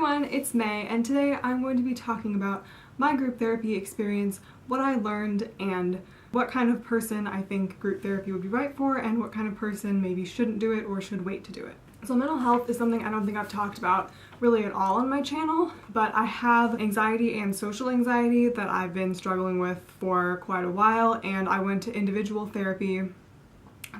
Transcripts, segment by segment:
everyone, it's May, and today I'm going to be talking about my group therapy experience, what I learned, and what kind of person I think group therapy would be right for, and what kind of person maybe shouldn't do it or should wait to do it. So mental health is something I don't think I've talked about really at all on my channel, but I have anxiety and social anxiety that I've been struggling with for quite a while, and I went to individual therapy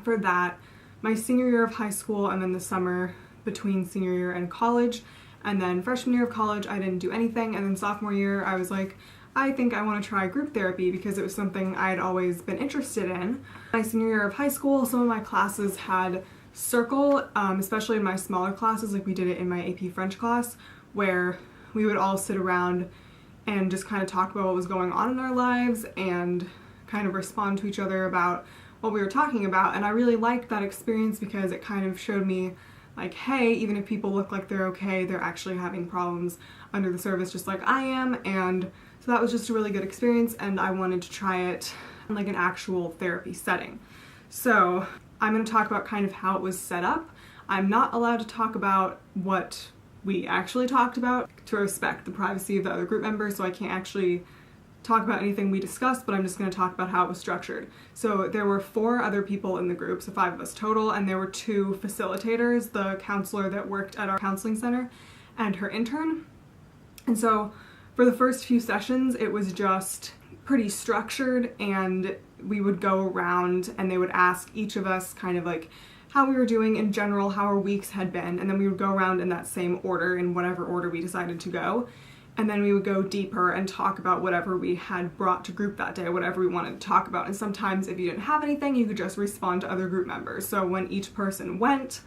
for that my senior year of high school and then the summer between senior year and college. And then freshman year of college I didn't do anything, and then sophomore year I was like, I think I want to try group therapy because it was something I had always been interested in. My senior year of high school, some of my classes had circle, especially in my smaller classes, like we did it in my AP French class, where we would all sit around and just kind of talk about what was going on in our lives and kind of respond to each other about what we were talking about. And I really liked that experience because it kind of showed me like, hey, even if people look like they're okay, they're actually having problems under the surface just like I am. And so that was just a really good experience, and I wanted to try it in like an actual therapy setting. So I'm going to talk about kind of how it was set up. I'm not allowed to talk about what we actually talked about to respect the privacy of the other group members, so I can't actually talk about anything we discussed, but I'm just going to talk about how it was structured. So there were 4 other people in the group, so 5 of us total, and there were 2 facilitators, the counselor that worked at our counseling center and her intern. And so for the first few sessions it was just pretty structured, and we would go around and they would ask each of us kind of like how we were doing in general, how our weeks had been, and then we would go around in that same order, in whatever order we decided to go. And then we would go deeper and talk about whatever we had brought to group that day, whatever we wanted to talk about. And sometimes if you didn't have anything, you could just respond to other group members. So when each person went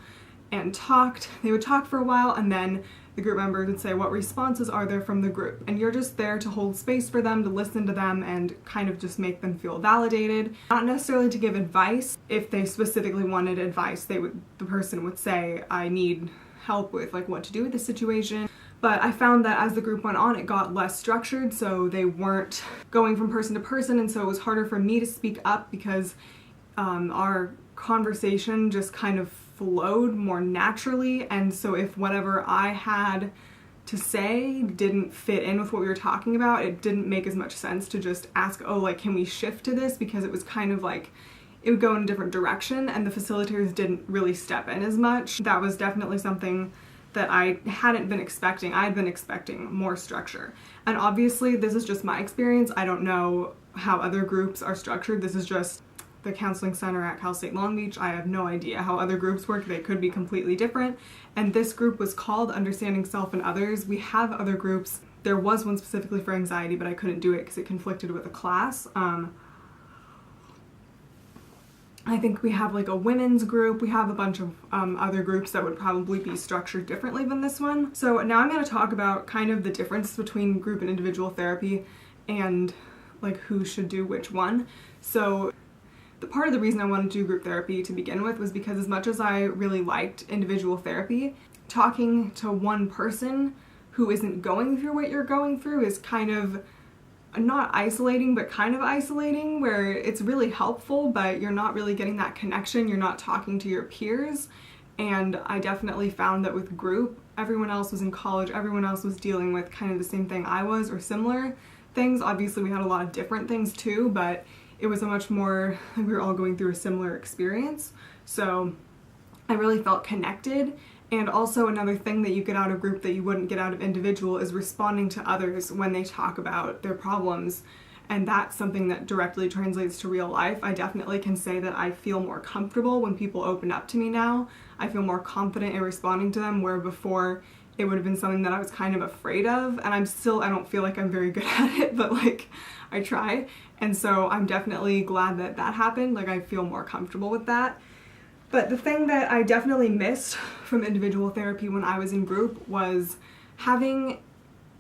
and talked, they would talk for a while, and then the group members would say, what responses are there from the group? And you're just there to hold space for them, to listen to them, and kind of just make them feel validated. Not necessarily to give advice. If they specifically wanted advice, the person would say, I need help with like what to do with the situation. But I found that as the group went on, it got less structured, so they weren't going from person to person, and so it was harder for me to speak up because our conversation just kind of flowed more naturally. And so if whatever I had to say didn't fit in with what we were talking about, it didn't make as much sense to just ask, oh, like, can we shift to this? Because it was kind of like it would go in a different direction, and the facilitators didn't really step in as much. That was definitely something that I hadn't been expecting. I had been expecting more structure. And obviously this is just my experience. I don't know how other groups are structured. This is just the counseling center at Cal State Long Beach. I have no idea how other groups work. They could be completely different. And this group was called Understanding Self and Others. We have other groups. There was one specifically for anxiety, but I couldn't do it because it conflicted with a class. I think we have like a women's group. We have a bunch of other groups that would probably be structured differently than this one. So now I'm going to talk about kind of the difference between group and individual therapy and like who should do which one. So the part of the reason I wanted to do group therapy to begin with was because as much as I really liked individual therapy, talking to one person who isn't going through what you're going through is kind of not isolating, but kind of isolating, where it's really helpful, but you're not really getting that connection. You're not talking to your peers. And I definitely found that with group, everyone else was in college, everyone else was dealing with kind of the same thing I was, or similar things. Obviously we had a lot of different things too, but it was a much more, like we were all going through a similar experience. So I really felt connected. And also another thing that you get out of group that you wouldn't get out of individual is responding to others when they talk about their problems. And that's something that directly translates to real life. I definitely can say that I feel more comfortable when people open up to me now. I feel more confident in responding to them, where before it would have been something that I was kind of afraid of. And I don't feel like I'm very good at it, but like I try. And so I'm definitely glad that that happened. Like I feel more comfortable with that. But the thing that I definitely missed from individual therapy when I was in group was having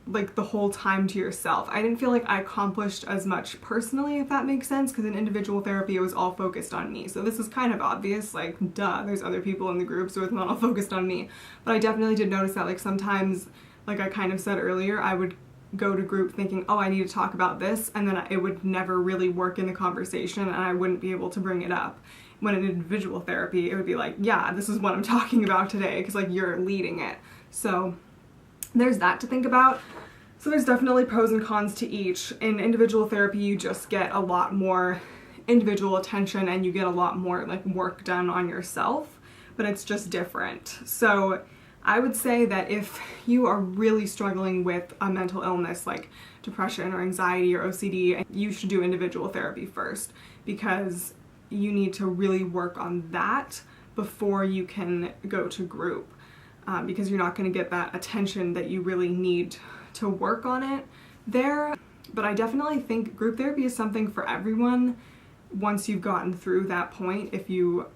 like the whole time to yourself. I didn't feel like I accomplished as much personally, if that makes sense, because in individual therapy it was all focused on me. So this is kind of obvious, like duh, there's other people in the group, so it's not all focused on me. But I definitely did notice that like sometimes, like I kind of said earlier, I would go to group thinking, oh, I need to talk about this, and then it would never really work in the conversation and I wouldn't be able to bring it up. When in individual therapy, it would be like, yeah, this is what I'm talking about today, because like you're leading it. So there's that to think about. So there's definitely pros and cons to each. In individual therapy, you just get a lot more individual attention and you get a lot more like work done on yourself, but it's just different. So I would say that if you are really struggling with a mental illness like depression or anxiety or OCD, you should do individual therapy first, because you need to really work on that before you can go to group, because you're not going to get that attention that you really need to work on it there. But I definitely think group therapy is something for everyone once you've gotten through that point. If you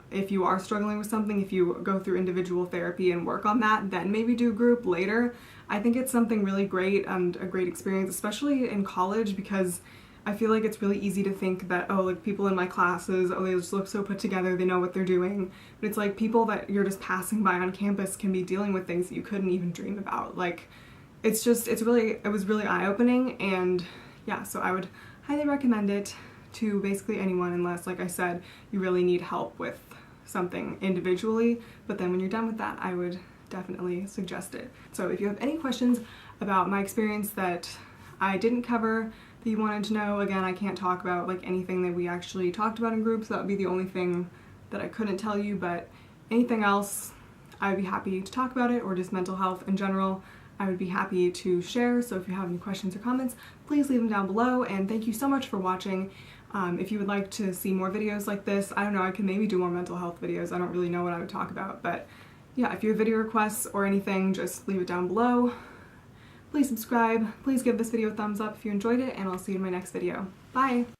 are struggling with something, if you go through individual therapy and work on that, then maybe do group later. I think it's something really great and a great experience, especially in college, because I feel like it's really easy to think that, oh, like people in my classes, oh, they just look so put together, they know what they're doing. But it's like people that you're just passing by on campus can be dealing with things that you couldn't even dream about. Like, it was really eye-opening, and yeah, so I would highly recommend it to basically anyone, unless, like I said, you really need help with something individually. But then when you're done with that, I would definitely suggest it. So if you have any questions about my experience that I didn't cover, that you wanted to know, again, I can't talk about like anything that we actually talked about in groups. That would be the only thing that I couldn't tell you, but anything else, I would be happy to talk about it, or just mental health in general, I would be happy to share. So if you have any questions or comments, please leave them down below, and thank you so much for watching. If you would like to see more videos like this, I don't know, I can maybe do more mental health videos. I don't really know what I would talk about, but yeah, if you have video requests or anything, just leave it down below. Please subscribe, please give this video a thumbs up if you enjoyed it, and I'll see you in my next video. Bye!